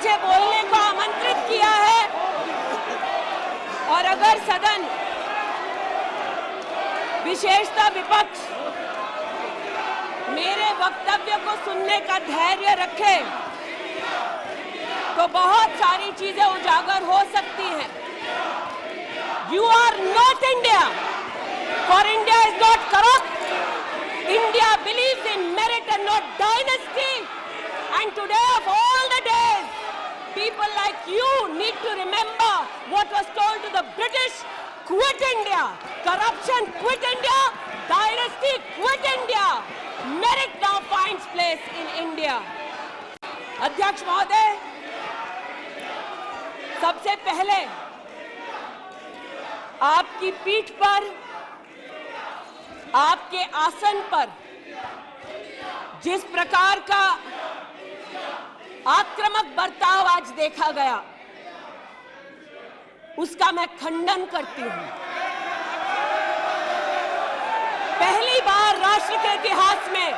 मुझे बोलने को आमंत्रित किया है और अगर सदन, विशेषतः विपक्ष, मेरे वक्तव्य को सुनने का धैर्य रखे तो बहुत सारी चीजें उजागर हो सकती हैं। You are not India, for India is not corrupt. India believes in merit and not dynasty. And today of all the days, people like you need to remember what was told to the British: quit India, corruption quit India, dynasty quit India. Merit now finds place in India. अध्यक्ष महोदय, सबसे पहले आपकी पीठ पर, आपके आसन पर जिस प्रकार का आक्रामक बर्ताव आज देखा गया, उसका मैं खंडन करती हूं। पहली बार राष्ट्र के इतिहास में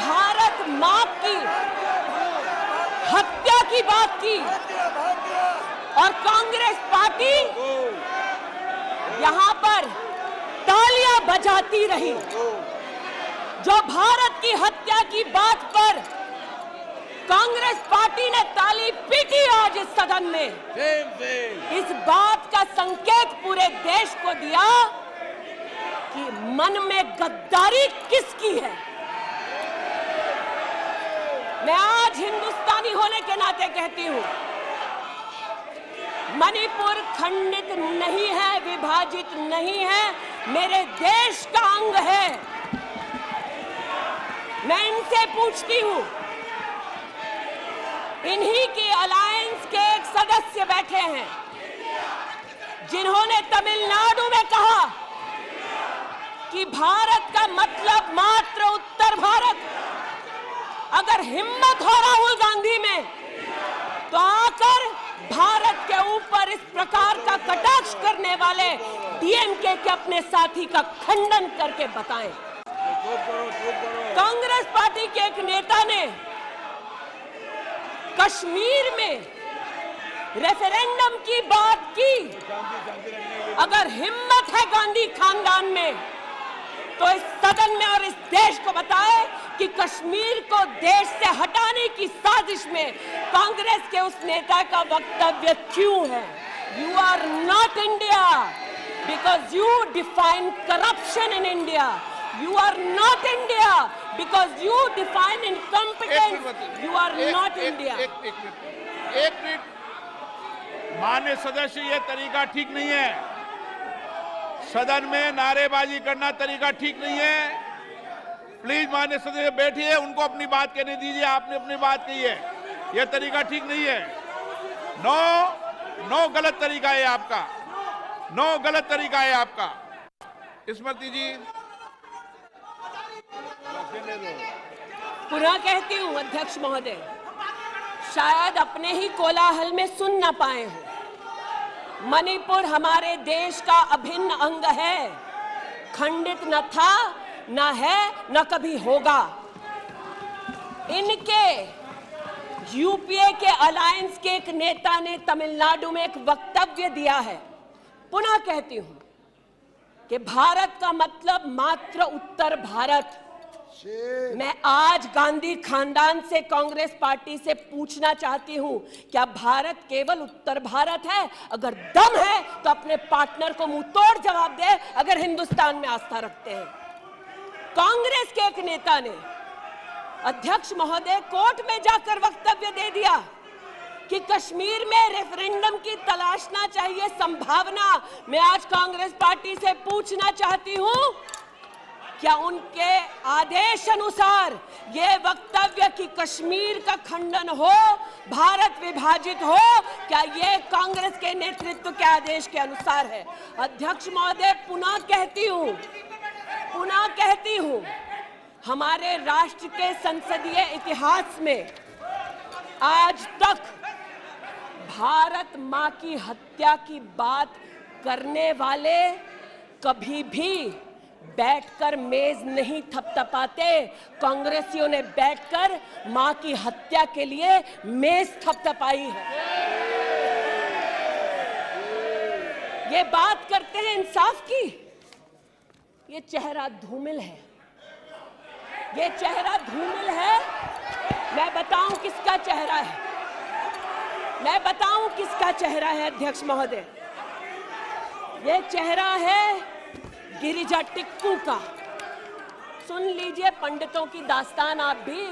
भारत मां की हत्या की बात की और कांग्रेस पार्टी यहां पर तालियां बजाती रही। जो भारत की हत्या की बात पर कांग्रेस पार्टी ने ताली पीटी आज इस सदन में, इस बात का संकेत पूरे देश को दिया कि मन में गद्दारी किसकी है। मैं आज हिंदुस्तानी होने के नाते कहती हूं, मणिपुर खंडित नहीं है, विभाजित नहीं है, मेरे देश का अंग है। मैं इनसे पूछती हूं, इन्हीं की अलायंस के एक सदस्य बैठे हैं जिन्होंने तमिलनाडु में कहा कि भारत का मतलब मात्र उत्तर भारत। अगर हिम्मत हो राहुल गांधी में तो आकर भारत के ऊपर इस प्रकार का कटाक्ष करने वाले डीएमके के अपने साथी का खंडन करके बताएं। कांग्रेस पार्टी के एक नेता ने कश्मीर में रेफरेंडम की बात की। अगर हिम्मत है गांधी खानदान में तो इस सदन में और इस देश को बताए कि कश्मीर को देश से हटाने की साजिश में कांग्रेस के उस नेता का वक्तव्य क्यों है। You are not India because you define corruption in India. You are not India because you define incompetence. You are not India. एक मिनट, माननीय सदस्य, ये तरीका ठीक नहीं है। सदन में नारेबाजी करना तरीका ठीक नहीं है। प्लीज माननीय सदस्य बैठिए, उनको अपनी बात कहने दीजिए। आपने अपनी बात कही है, यह तरीका ठीक नहीं है। नो गलत तरीका है आपका, नो गलत तरीका है आपका। स्मृति जी, पुनः कहती हूं अध्यक्ष महोदय, शायद अपने ही कोलाहल में सुन ना पाए हो। मणिपुर हमारे देश का अभिन्न अंग है, खंडित न था, न है, न कभी होगा। इनके यूपीए के अलायंस के एक नेता ने तमिलनाडु में एक वक्तव्य दिया है। पुनः कहती हूं कि भारत का मतलब मात्र उत्तर भारत। मैं आज गांधी खानदान से, कांग्रेस पार्टी से पूछना चाहती हूं, क्या भारत केवल उत्तर भारत है? अगर दम है तो अपने पार्टनर को मुंह तोड़ जवाब दे, अगर हिंदुस्तान में आस्था रखते हैं। कांग्रेस के एक नेता ने, अध्यक्ष महोदय, कोर्ट में जाकर वक्तव्य दे दिया कि कश्मीर में रेफरेंडम की तलाशना चाहिए संभावना। मैं आज कांग्रेस पार्टी से पूछना चाहती हूं, क्या उनके आदेश अनुसार ये वक्तव्य कि कश्मीर का खंडन हो, भारत विभाजित हो, क्या ये कांग्रेस के नेतृत्व के आदेश के अनुसार है? अध्यक्ष महोदय, पुनः कहती हूं, हमारे राष्ट्र के संसदीय इतिहास में आज तक भारत मां की हत्या की बात करने वाले कभी भी बैठकर मेज नहीं थपथपाते, कांग्रेसियों ने बैठकर मां की हत्या के लिए मेज थपथपाई है। ये बात करते हैं इंसाफ की, ये चेहरा धूमिल है, ये चेहरा धूमिल है। मैं बताऊं किसका चेहरा है, मैं बताऊं किसका चेहरा है अध्यक्ष महोदय। ये चेहरा है गिरिजा टिक्कू का। सुन लीजिए पंडितों की दास्तान आप भी।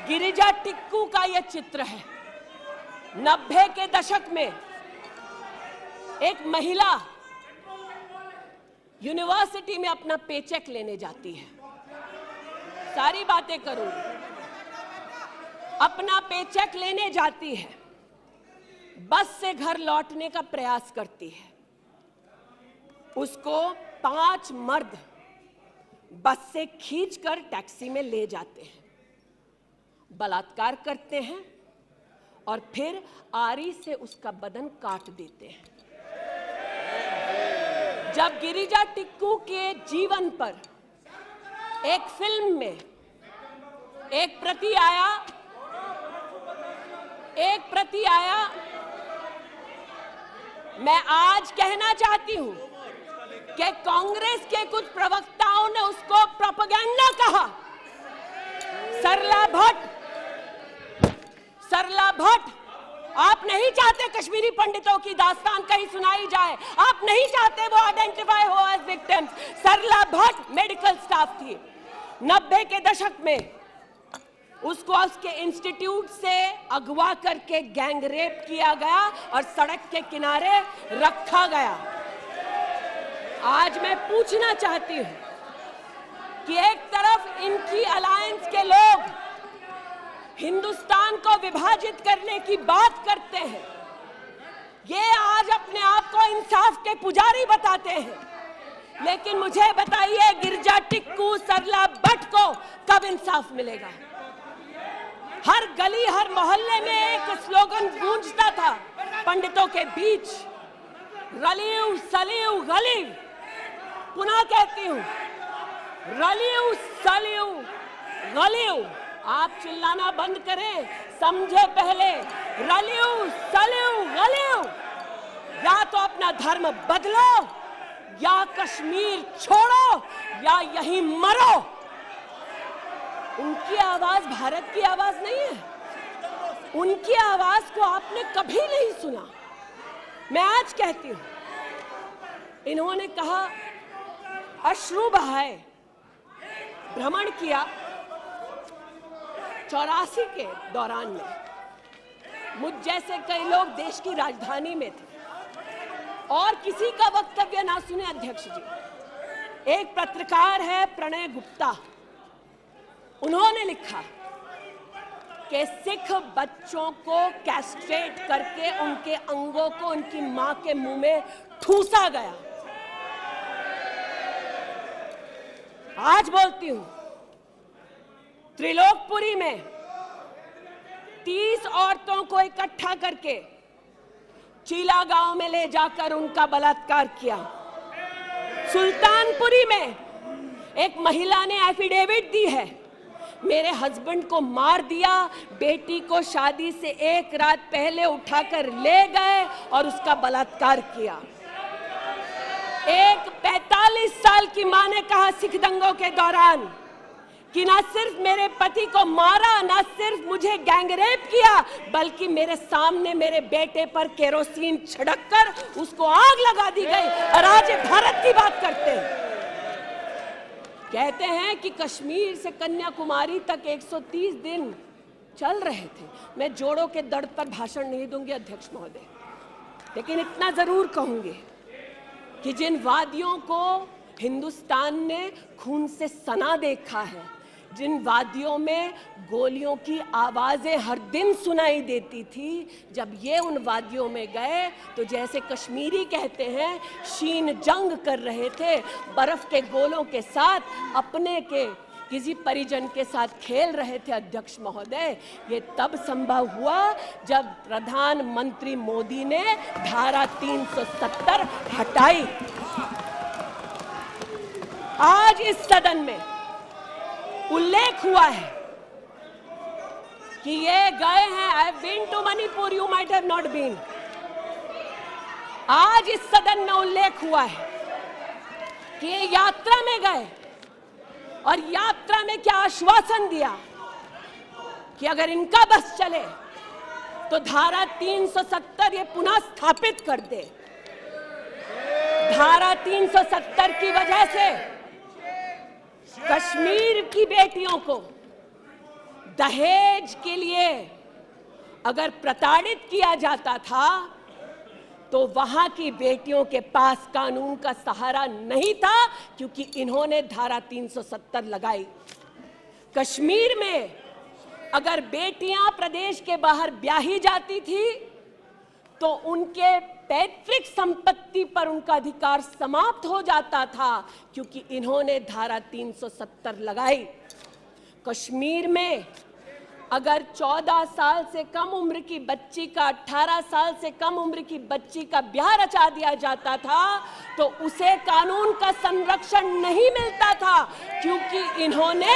गिरिजा टिक्कू का यह चित्र है। 90 के दशक में एक महिला यूनिवर्सिटी में अपना पेचेक लेने जाती है। सारी बातें करूंगी। अपना पेचेक लेने जाती है, बस से घर लौटने का प्रयास करती है। उसको 5 मर्द बस से खींचकर टैक्सी में ले जाते हैं, बलात्कार करते हैं और फिर आरी से उसका बदन काट देते हैं। जब गिरिजा टिक्कू के जीवन पर एक फिल्म में एक प्रति आया, मैं आज कहना चाहती हूं कि कांग्रेस के कुछ प्रवक्ताओं ने उसको प्रोपेगेंडा कहा। सरला भट्ट, आप नहीं चाहते कश्मीरी पंडितों की दास्तान कहीं सुनाई जाए, आप नहीं चाहते वो आइडेंटिफाई हो एज विक्टिम्स। सरला भट्ट मेडिकल स्टाफ थी। 90 के दशक में उसको उसके इंस्टीट्यूट से अगवा करके गैंग रेप किया गया और सड़क के किनारे रखा गया। आज मैं पूछना चाहती हूं कि एक तरफ इनकी अलायंस के लोग हिंदुस्तान को विभाजित करने की बात करते हैं, ये आज अपने आप को इंसाफ के पुजारी बताते हैं, लेकिन मुझे बताइए गिरिजा टिक्कू, सरला भट्ट को कब इंसाफ मिलेगा? हर गली हर मोहल्ले में एक स्लोगन गूंजता था पंडितों के बीच, रलियू सलियू गलीव। पुनः कहती हूं, रलियू सलियू गलीव। आप चिल्लाना बंद करें, समझे पहले। रलियू सलियू गलीव। या तो अपना धर्म बदलो या कश्मीर छोड़ो या यहीं मरो। उनकी आवाज भारत की आवाज नहीं है। उनकी आवाज को आपने कभी नहीं सुना। मैं आज कहती हूं, इन्होंने कहा अश्रु बहाए, भ्रमण किया 84 के दौरान में। मुझ जैसे कई लोग देश की राजधानी में थे और किसी का वक्तव्य ना सुने अध्यक्ष जी। एक पत्रकार है प्रणय गुप्ता, उन्होंने लिखा कि सिख बच्चों को कैस्ट्रेट करके उनके अंगों को उनकी मां के मुंह में ठूसा गया। आज बोलती हूं, त्रिलोकपुरी में 30 औरतों को इकट्ठा करके चीला गांव में ले जाकर उनका बलात्कार किया। सुल्तानपुरी में एक महिला ने एफिडेविट दी है, मेरे हस्बैंड को मार दिया, बेटी को शादी से एक रात पहले उठाकर ले गए और उसका बलात्कार किया। एक 45 साल की मां ने कहा सिख दंगों के दौरान कि ना सिर्फ मेरे पति को मारा, ना सिर्फ मुझे गैंगरेप किया, बल्कि मेरे सामने मेरे बेटे पर केरोसिन छिड़ककर उसको आग लगा दी गई। और आज भारत की बात करते हैं, कहते हैं कि कश्मीर से कन्याकुमारी तक 130 दिन चल रहे थे। मैं जोड़ों के दर्द पर भाषण नहीं दूंगी अध्यक्ष महोदय, लेकिन इतना जरूर कहूंगी कि जिन वादियों को हिंदुस्तान ने खून से सना देखा है, जिन वादियों में गोलियों की आवाजें हर दिन सुनाई देती थी, जब ये उन वादियों में गए तो जैसे कश्मीरी कहते हैं शीन जंग कर रहे थे, बर्फ के गोलों के साथ अपने के किसी परिजन के साथ खेल रहे थे। अध्यक्ष महोदय, ये तब संभव हुआ जब प्रधानमंत्री मोदी ने धारा 370 हटाई। आज इस सदन में उल्लेख हुआ है कि ये गए हैं, I have been to Manipur, you might have not been. आज इस सदन में उल्लेख हुआ है कि ये यात्रा में गए और यात्रा में क्या आश्वासन दिया कि अगर इनका बस चले तो धारा 370 ये पुनः स्थापित कर दे। धारा 370 की वजह से कश्मीर की बेटियों को दहेज के लिए अगर प्रताड़ित किया जाता था तो वहां की बेटियों के पास कानून का सहारा नहीं था, क्योंकि इन्होंने धारा 370 लगाई। कश्मीर में अगर बेटियां प्रदेश के बाहर ब्याही जाती थी तो उनके पैतृक संपत्ति पर उनका अधिकार समाप्त हो जाता था, क्योंकि इन्होंने धारा 370 लगाई। कश्मीर में अगर 14 साल से कम उम्र की बच्ची का 18 साल से कम उम्र की बच्ची का ब्याह रचा दिया जाता था तो उसे कानून का संरक्षण नहीं मिलता था, क्योंकि इन्होंने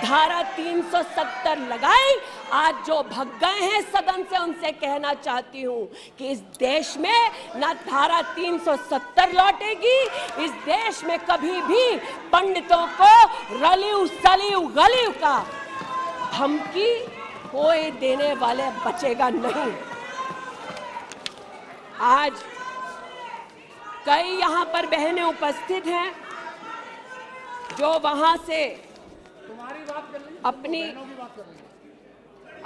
धारा 370 लगाई। आज जो भग गए हैं सदन से उनसे कहना चाहती हूं कि इस देश में ना धारा 370 लौटेगी। इस देश में कभी भी पंडितों को रलिव सलिव गलिव का धमकी कोई देने वाले बचेगा नहीं। आज कई यहां पर बहनें उपस्थित हैं जो वहां से अपनी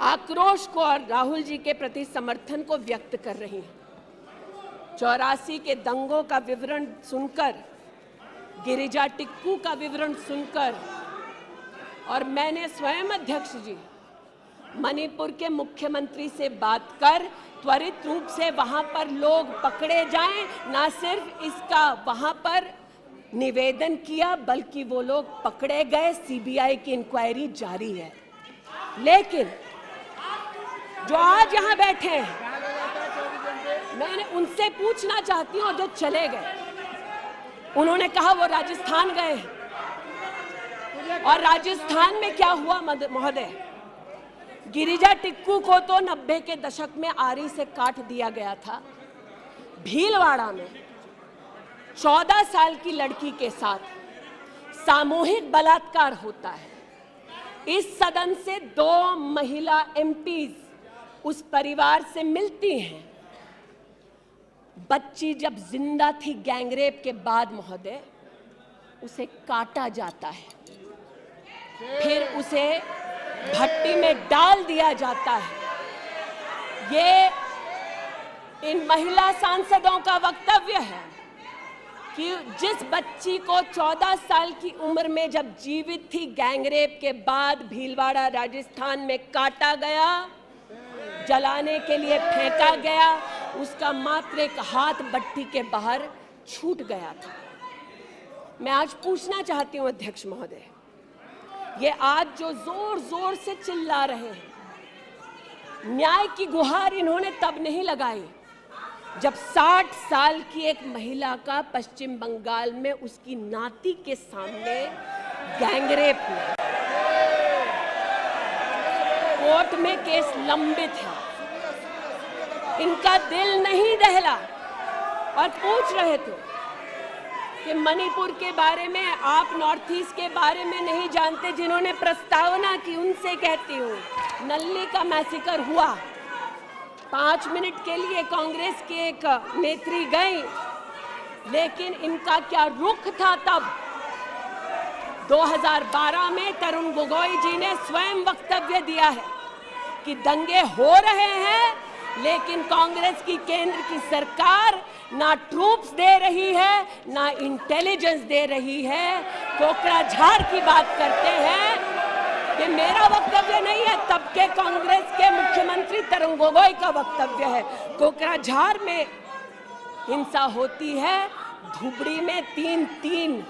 आक्रोश को और राहुल जी के प्रति समर्थन को व्यक्त कर रही हैं। 84 के दंगों का विवरण सुनकर, गिरिजा टिक्कू का विवरण सुनकर, और मैंने स्वयं अध्यक्ष जी मणिपुर के मुख्यमंत्री से बात कर त्वरित रूप से वहां पर लोग पकड़े जाएं, ना सिर्फ इसका वहां पर निवेदन किया बल्कि वो लोग पकड़े गए। सीबीआई की इंक्वायरी जारी है। लेकिन जो आज यहां बैठे हैं, मैंने उनसे पूछना चाहती हूं, और जो चले गए उन्होंने कहा वो राजस्थान गए हैं। और राजस्थान में क्या हुआ महोदय? गिरिजा टिक्कू को तो 90 के दशक में आरी से काट दिया गया था। भीलवाड़ा में 14 साल की लड़की के साथ सामूहिक बलात्कार होता है। इस सदन से 2 महिला एमपीज उस परिवार से मिलती हैं। बच्ची जब जिंदा थी गैंगरेप के बाद महोदय, उसे काटा जाता है, फिर उसे भट्टी में डाल दिया जाता है। ये इन महिला सांसदों का वक्तव्य है कि जिस बच्ची को 14 साल की उम्र में जब जीवित थी गैंगरेप के बाद भीलवाड़ा राजस्थान में काटा गया, जलाने के लिए फेंका गया, उसका मात्र एक हाथ भट्टी के बाहर छूट गया था। मैं आज पूछना चाहती हूं अध्यक्ष महोदय, ये आज जो जोर जोर से चिल्ला रहे हैं, न्याय की गुहार इन्होंने तब नहीं लगाई जब 60 साल की एक महिला का पश्चिम बंगाल में उसकी नाती के सामने गैंगरेप हुआ। कोर्ट में केस लंबित है, इनका दिल नहीं दहला और पूछ रहे थे कि मणिपुर के बारे में आप नॉर्थ ईस्ट के बारे में नहीं जानते। जिन्होंने प्रस्तावना की उनसे कहती हूँ, नल्ली का मैसेकर हुआ, 5 मिनट के लिए कांग्रेस की एक नेत्री गई, लेकिन इनका क्या रुख था तब। 2012 में तरुण गोगोई जी ने स्वयं वक्तव्य दिया है कि दंगे हो रहे हैं, लेकिन कांग्रेस की केंद्र की सरकार ना ट्रूप्स दे रही है, ना इंटेलिजेंस दे रही है। कोकराझार की बात करते हैं, ये मेरा वक्तव्य नहीं है, तब के कांग्रेस के मुख्यमंत्री तरुण गोगोई का वक्तव्य है। कोकराझार में हिंसा होती है, धुबड़ी में 3-3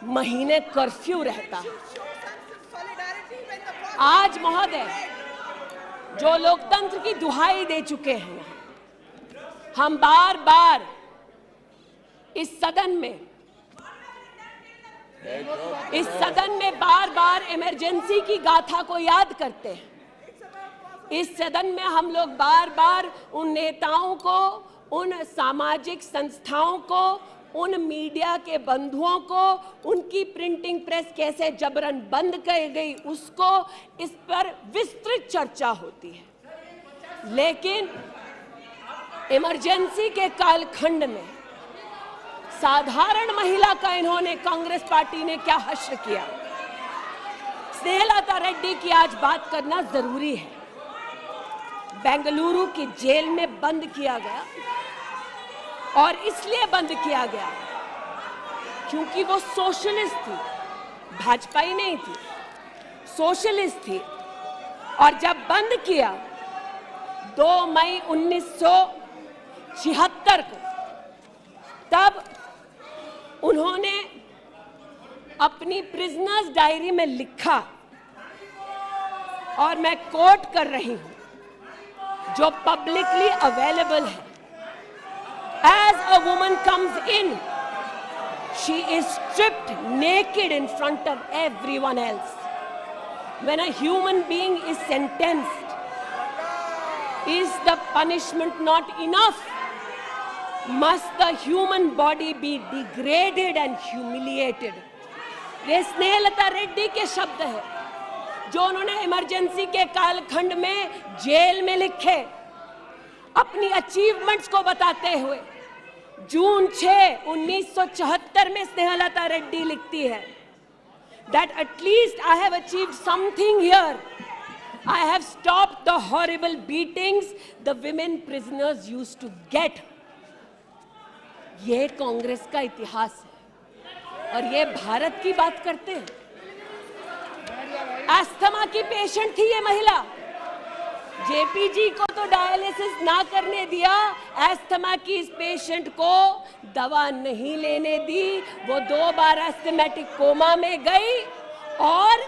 महीने कर्फ्यू रहता है। आज महोदय जो लोकतंत्र की दुहाई दे चुके हैं, हम बार बार इस सदन में इस सदन में बार बार इमरजेंसी की गाथा को याद करते हैं। इस सदन में हम लोग बार बार उन नेताओं को, उन सामाजिक संस्थाओं को, उन मीडिया के बंधुओं को, उनकी प्रिंटिंग प्रेस कैसे जबरन बंद कर गई उसको, इस पर विस्तृत चर्चा होती है। लेकिन इमरजेंसी के कालखंड में साधारण महिला का इन्होंने, कांग्रेस पार्टी ने क्या हश्र किया। स्नेहलता रेड्डी की आज बात करना जरूरी है। बेंगलुरु की जेल में बंद किया गया और इसलिए बंद किया गया क्योंकि वो सोशलिस्ट थी, भाजपाई नहीं थी, सोशलिस्ट थी। और जब बंद किया 2 मई 1976 को, तब उन्होंने अपनी प्रिजनर्स डायरी में लिखा, और मैं कोट कर रही हूं, जो पब्लिकली अवेलेबल है। As a woman comes in, she is stripped naked in front of everyone else. When a human being is sentenced, is the punishment not enough? Must the human body be degraded and humiliated? ये स्नेहलता रेड्डी के शब्द है जो उन्होंने emergency के कालखंड में jail में लिखे, अपनी अचीवमेंट्स को बताते हुए। जून 6, 1974 में स्नेहलता रेड्डी लिखती है that at least I have achieved something here. I have stopped the horrible beatings the women prisoners used to get. ये कांग्रेस का इतिहास है और ये भारत की बात करते हैं। अस्थमा की पेशेंट थी ये महिला, जेपीजी को तो डायलिसिस ना करने दिया, अस्थमा की इस पेशेंट को दवा नहीं लेने दी। वो 2 बार एस्थमेटिक कोमा में गई और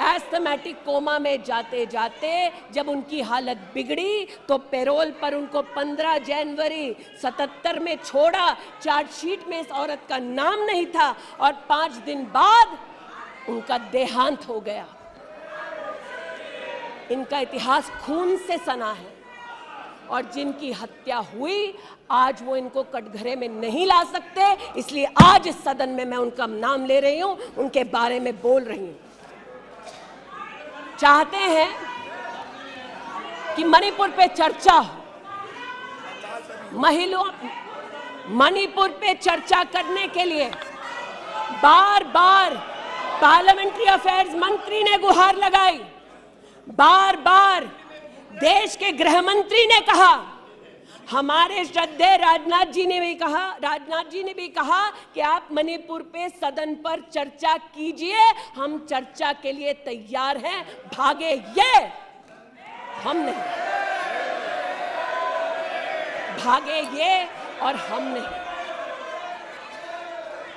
एस्थमेटिक कोमा में जाते जाते जब उनकी हालत बिगड़ी तो पैरोल पर उनको 15 जनवरी 77 में छोड़ा। चार्जशीट में इस औरत का नाम नहीं था और 5 दिन बाद उनका देहांत हो गया। इनका इतिहास खून से सना है और जिनकी हत्या हुई आज वो इनको कटघरे में नहीं ला सकते, इसलिए आज इस सदन में मैं उनका नाम ले रही हूं, उनके बारे में बोल रही हूं। चाहते हैं कि मणिपुर पे चर्चा हो, मणिपुर पे चर्चा करने के लिए बार बार पार्लियामेंट्री अफेयर्स मंत्री ने गुहार लगाई, बार बार देश के गृह मंत्री ने कहा, हमारे श्रद्धेय राजनाथ जी ने भी कहा कि आप मणिपुर पे सदन पर चर्चा कीजिए, हम चर्चा के लिए तैयार हैं, भागे ये, हम नहीं, भागे ये और हम नहीं।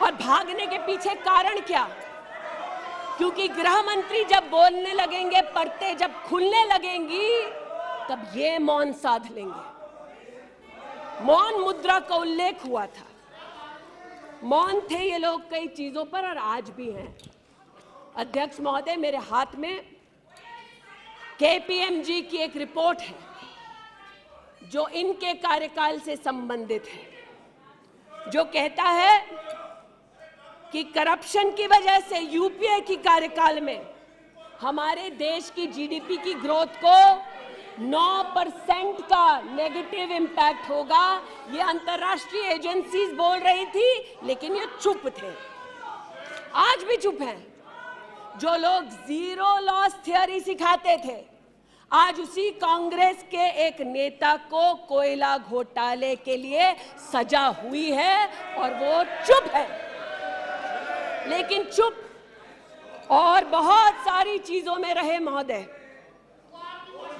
और भागने के पीछे कारण क्या? क्योंकि गृह मंत्री जब बोलने लगेंगे, परतें जब खुलने लगेंगी, तब ये मौन साध लेंगे। मौन मुद्रा का उल्लेख हुआ था, मौन थे ये लोग कई चीजों पर और आज भी हैं। अध्यक्ष महोदय, मेरे हाथ में केपीएमजी की एक रिपोर्ट है जो इनके कार्यकाल से संबंधित है, जो कहता है कि करप्शन की वजह से यूपीए की कार्यकाल में हमारे देश की जीडीपी की ग्रोथ को 9% का नेगेटिव इम्पैक्ट होगा। ये अंतर्राष्ट्रीय एजेंसीज बोल रही थी, लेकिन ये चुप थे, आज भी चुप हैं। जो लोग जीरो लॉस थ्योरी सिखाते थे, आज उसी कांग्रेस के एक नेता को कोयला घोटाले के लिए सजा हुई है और वो चुप है। लेकिन चुप और बहुत सारी चीजों में रहे महोदय।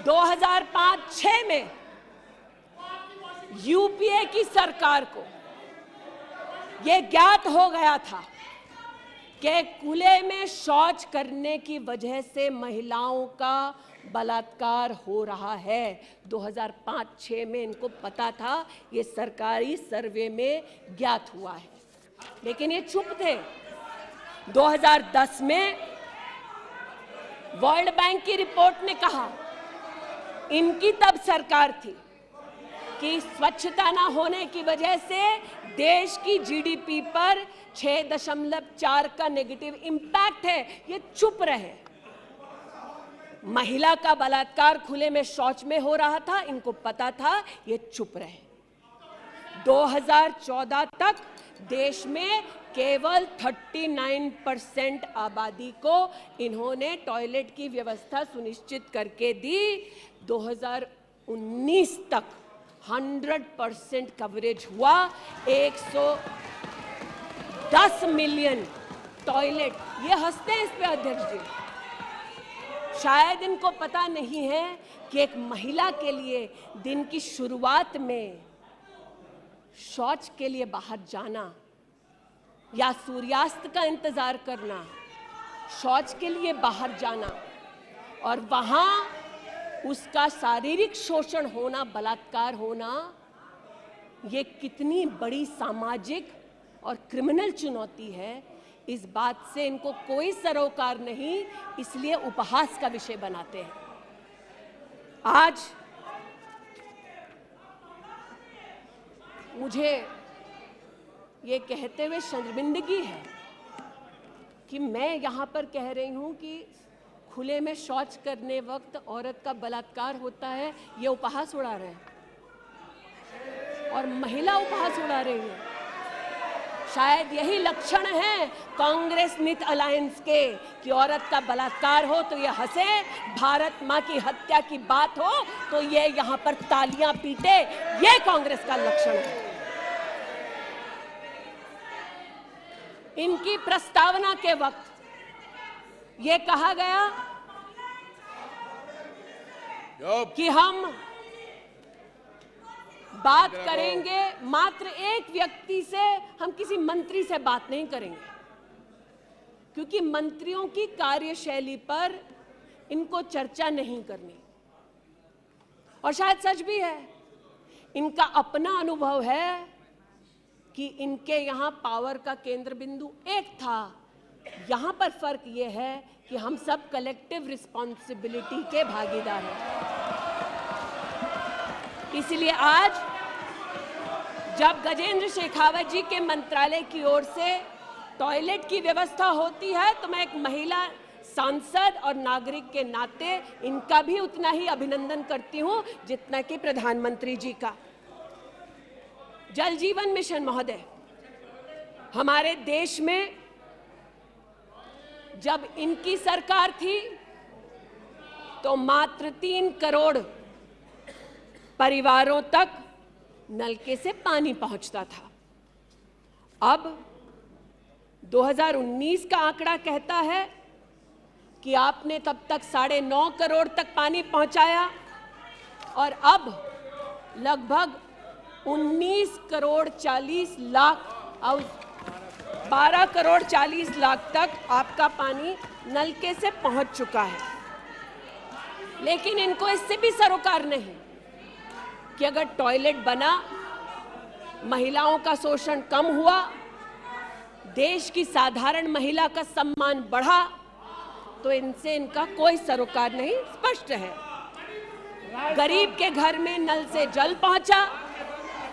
2005-06 में यूपीए की सरकार को यह ज्ञात हो गया था कि खुले में शौच करने की वजह से महिलाओं का बलात्कार हो रहा है। 2005-06 में इनको पता था, ये सरकारी सर्वे में ज्ञात हुआ है, लेकिन ये चुप थे। 2010 में वर्ल्ड बैंक की रिपोर्ट ने कहा, इनकी तब सरकार थी, कि स्वच्छता ना होने की वजह से देश की जीडीपी पर 6.4 का नेगेटिव इंपैक्ट है। ये चुप रहे। महिला का बलात्कार खुले में शौच में हो रहा था, इनको पता था, ये चुप रहे। 2014 तक देश में केवल 39% आबादी को इन्होंने टॉयलेट की व्यवस्था सुनिश्चित करके दी। 2019 तक 100% कवरेज हुआ। 110 मिलियन टॉयलेट। ये हंसते हैं इस पे अध्यक्ष जी। शायद इनको पता नहीं है कि एक महिला के लिए दिन की शुरुआत में शौच के लिए बाहर जाना या सूर्यास्त का इंतजार करना, शौच के लिए बाहर जाना और वहां उसका शारीरिक शोषण होना, बलात्कार होना, ये कितनी बड़ी सामाजिक और क्रिमिनल चुनौती है, इस बात से इनको कोई सरोकार नहीं, इसलिए उपहास का विषय बनाते हैं। आज मुझे ये कहते हुए शर्मिंदगी है कि मैं यहाँ पर कह रही हूँ कि खुले में शौच करने वक्त औरत का बलात्कार होता है, ये उपहास उड़ा रहे हैं और महिला उपहास उड़ा रही है। शायद यही लक्षण है कांग्रेस मिथ अलायंस के कि औरत का बलात्कार हो तो ये हंसे, भारत मां की हत्या की बात हो तो ये यहाँ पर तालियां पीटे। ये कांग्रेस का लक्षण है। इनकी प्रस्तावना के वक्त ये कहा गया कि हम बात करेंगे, मात्र एक व्यक्ति से, हम किसी मंत्री से बात नहीं करेंगे, क्योंकि मंत्रियों की कार्यशैली पर इनको चर्चा नहीं करनी। और शायद सच भी है, इनका अपना अनुभव है कि इनके यहाँ पावर का केंद्र बिंदु एक था। यहाँ पर फर्क ये है कि हम सब कलेक्टिव रिस्पॉन्सिबिलिटी के भागीदार हैं। इसलिए आज जब गजेंद्र शेखावत जी के मंत्रालय की ओर से टॉयलेट की व्यवस्था होती है तो मैं एक महिला सांसद और नागरिक के नाते इनका भी उतना ही अभिनंदन करती हूं जितना कि प्रधानमंत्री जी का। जल जीवन मिशन महोदय, हमारे देश में जब इनकी सरकार थी तो मात्र 3 करोड़ परिवारों तक नलके से पानी पहुंचता था। अब 2019 का आंकड़ा कहता है कि आपने तब तक 9.5 करोड़ तक पानी पहुंचाया और अब लगभग 19 करोड़ 40 लाख और 12 करोड़ 40 लाख तक आपका पानी नलके से पहुंच चुका है। लेकिन इनको इससे भी सरोकार नहीं कि अगर टॉयलेट बना, महिलाओं का शोषण कम हुआ, देश की साधारण महिला का सम्मान बढ़ा, तो इनसे इनका कोई सरोकार नहीं। स्पष्ट है, गरीब के घर में नल से जल पहुंचा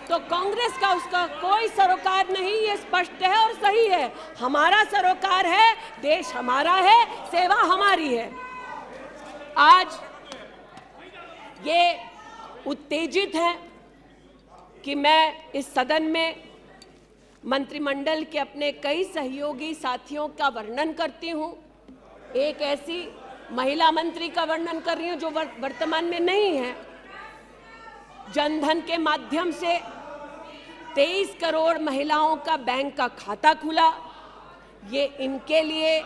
तो कांग्रेस का उसका कोई सरोकार नहीं। ये स्पष्ट है और सही है। हमारा सरोकार है, देश हमारा है, सेवा हमारी है। आज ये उत्तेजित है कि मैं इस सदन में मंत्रिमंडल के अपने कई सहयोगी साथियों का वर्णन करती हूं। एक ऐसी महिला मंत्री का वर्णन कर रही हूं जो वर्तमान में नहीं है। जनधन के माध्यम से 23 करोड़ महिलाओं का बैंक का खाता खुला। ये इनके लिए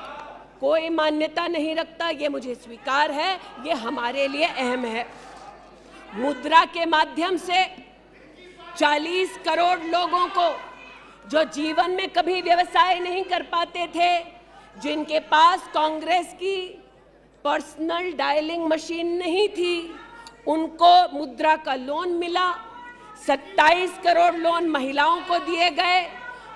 कोई मान्यता नहीं रखता, ये मुझे स्वीकार है, ये हमारे लिए अहम है। मुद्रा के माध्यम से 40 करोड़ लोगों को जो जीवन में कभी व्यवसाय नहीं कर पाते थे, जिनके पास कांग्रेस की पर्सनल डायलिंग मशीन नहीं थी, उनको मुद्रा का लोन मिला। 27 करोड़ लोन महिलाओं को दिए गए।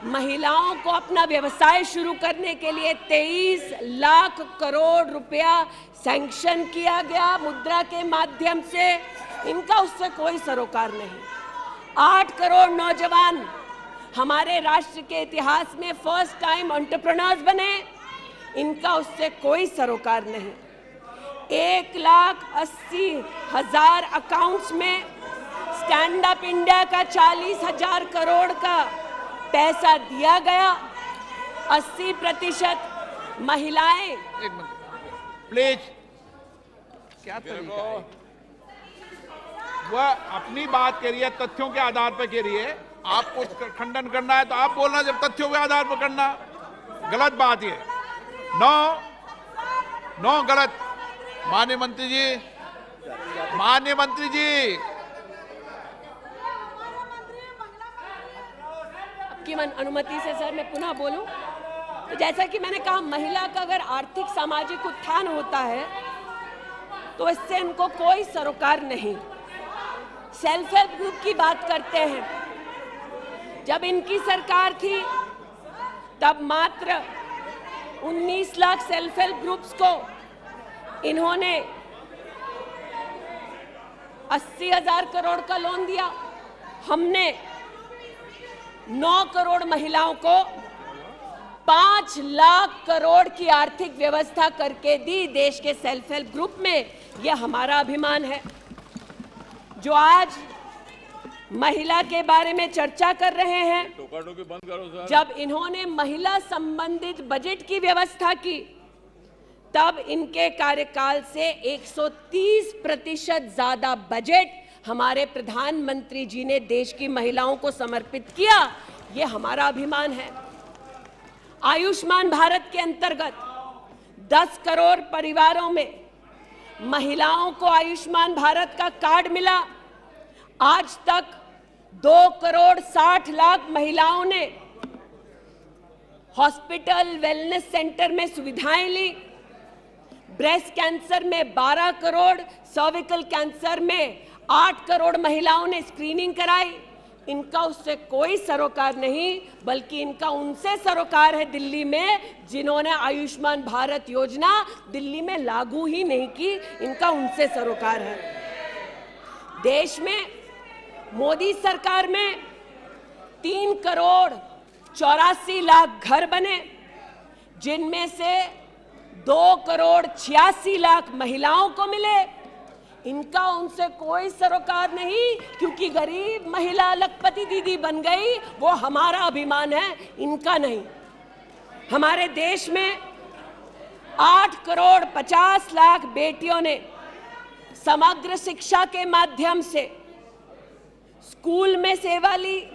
महिलाओं को अपना व्यवसाय शुरू करने के लिए 23 लाख करोड़ रुपया सैंक्शन किया गया मुद्रा के माध्यम से। इनका उससे कोई सरोकार नहीं। 8 करोड़ नौजवान हमारे राष्ट्र के इतिहास में फर्स्ट टाइम एंटरप्रेन्योर्स बने। इनका उससे कोई सरोकार नहीं। 1,80,000 अकाउंट्स में स्टैंड अप इंडिया का 40,000 करोड़ का पैसा दिया गया। 80% महिलाएं। एक मिनट प्लीज, क्या तरीका है? वह अपनी बात कह रही है, तथ्यों के आधार पर कह रही है। आपको खंडन करना है तो आप बोलना, जब तथ्यों के आधार पर करना गलत बात है। नो गलत। माननीय मंत्री जी की अनुमति से सर मैं पुनः बोलूं तो जैसा कि मैंने कहा, महिला का अगर आर्थिक सामाजिक उत्थान होता है तो इससे इनको कोई सरोकार नहीं। सेल्फ हेल्प ग्रुप की बात करते हैं। जब इनकी सरकार थी तब मात्र 19 लाख सेल्फ हेल्प ग्रुप्स को इन्होंने 80,000 करोड़ का लोन दिया। हमने 9 करोड़ महिलाओं को 5 लाख करोड़ की आर्थिक व्यवस्था करके दी देश के सेल्फ हेल्प ग्रुप में। यह हमारा अभिमान है। जो आज महिला के बारे में चर्चा कर रहे हैं, बंद करो सर। जब इन्होंने महिला संबंधित बजट की व्यवस्था की तब इनके कार्यकाल से 130% ज्यादा बजट हमारे प्रधानमंत्री जी ने देश की महिलाओं को समर्पित किया। ये हमारा अभिमान है। आयुष्मान भारत के अंतर्गत 10 करोड़ परिवारों में महिलाओं को आयुष्मान भारत का कार्ड मिला। आज तक 2 करोड़ 60 लाख महिलाओं ने हॉस्पिटल वेलनेस सेंटर में सुविधाएं ली। ब्रेस्ट कैंसर में 12 करोड़, सर्विकल कैंसर में 8 करोड़ महिलाओं ने स्क्रीनिंग कराई। इनका उससे कोई सरोकार नहीं, बल्कि इनका उनसे सरोकार है दिल्ली में, जिन्होंने आयुष्मान भारत योजना दिल्ली में लागू ही नहीं की। इनका उनसे सरोकार है। देश में मोदी सरकार में 3 करोड़ 84 लाख घर बने, जिनमें से 2 करोड़ 86 लाख महिलाओं को मिले। इनका उनसे कोई सरोकार नहीं, क्योंकि गरीब महिला लखपति दीदी बन गई, वो हमारा अभिमान है, इनका नहीं। हमारे देश में 8 करोड़ 50 लाख बेटियों ने समग्र शिक्षा के माध्यम से स्कूल में सेवा ली,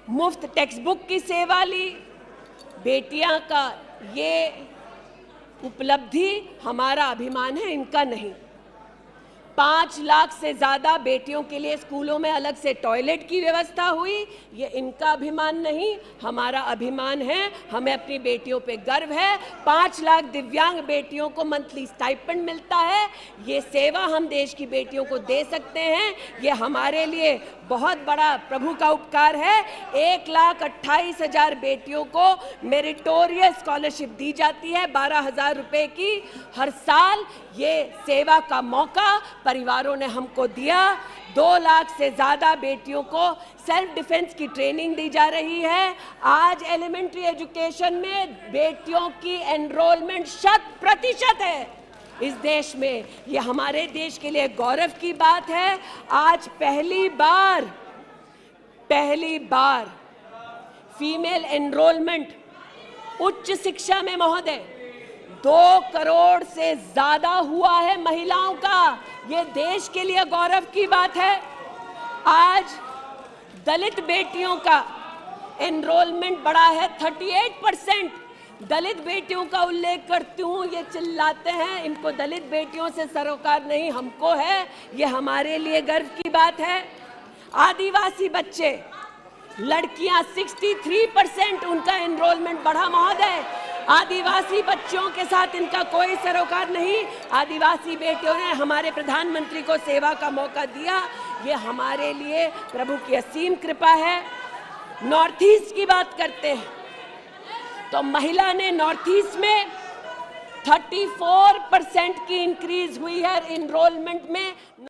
मुफ्त टेक्स्ट बुक की सेवा ली। बेटियां का ये उपलब्धि हमारा अभिमान है, इनका नहीं। 5 लाख से ज़्यादा बेटियों के लिए स्कूलों में अलग से टॉयलेट की व्यवस्था हुई। ये इनका अभिमान नहीं, हमारा अभिमान है। हमें अपनी बेटियों पे गर्व है। 5 लाख दिव्यांग बेटियों को मंथली स्टाइपेंड मिलता है। ये सेवा हम देश की बेटियों को दे सकते हैं। ये हमारे लिए बहुत बड़ा प्रभु का उपकार है। 1,28,000 बेटियों को मेरिटोरियस स्कॉलरशिप दी जाती है, 12,000 रुपए की हर साल। ये सेवा का मौका परिवारों ने हमको दिया। 2 लाख से ज्यादा बेटियों को सेल्फ डिफेंस की ट्रेनिंग दी जा रही है। आज एलिमेंट्री एजुकेशन में बेटियों की एनरोलमेंट 100% है इस देश में। ये हमारे देश के लिए गौरव की बात है। आज पहली बार फीमेल एनरोलमेंट उच्च शिक्षा में महोदय 2 करोड़ से ज्यादा हुआ है महिलाओं का। ये देश के लिए गौरव की बात है। आज दलित बेटियों का एनरोलमेंट बढ़ा है 38%। दलित बेटियों का उल्लेख करती हूँ, ये चिल्लाते हैं इनको दलित बेटियों से सरोकार नहीं, हमको है। ये हमारे लिए गर्व की बात है। आदिवासी बच्चे, लड़कियां 63% उनका एनरोलमेंट बढ़ा महोदय। आदिवासी बच्चों के साथ इनका कोई सरोकार नहीं। आदिवासी बेटियों ने हमारे प्रधानमंत्री को सेवा का मौका दिया। ये हमारे लिए प्रभु की असीम कृपा है। नॉर्थ ईस्ट की बात करते हैं तो महिला ने नॉर्थ ईस्ट में 34% की इंक्रीज हुई है इनरोलमेंट में।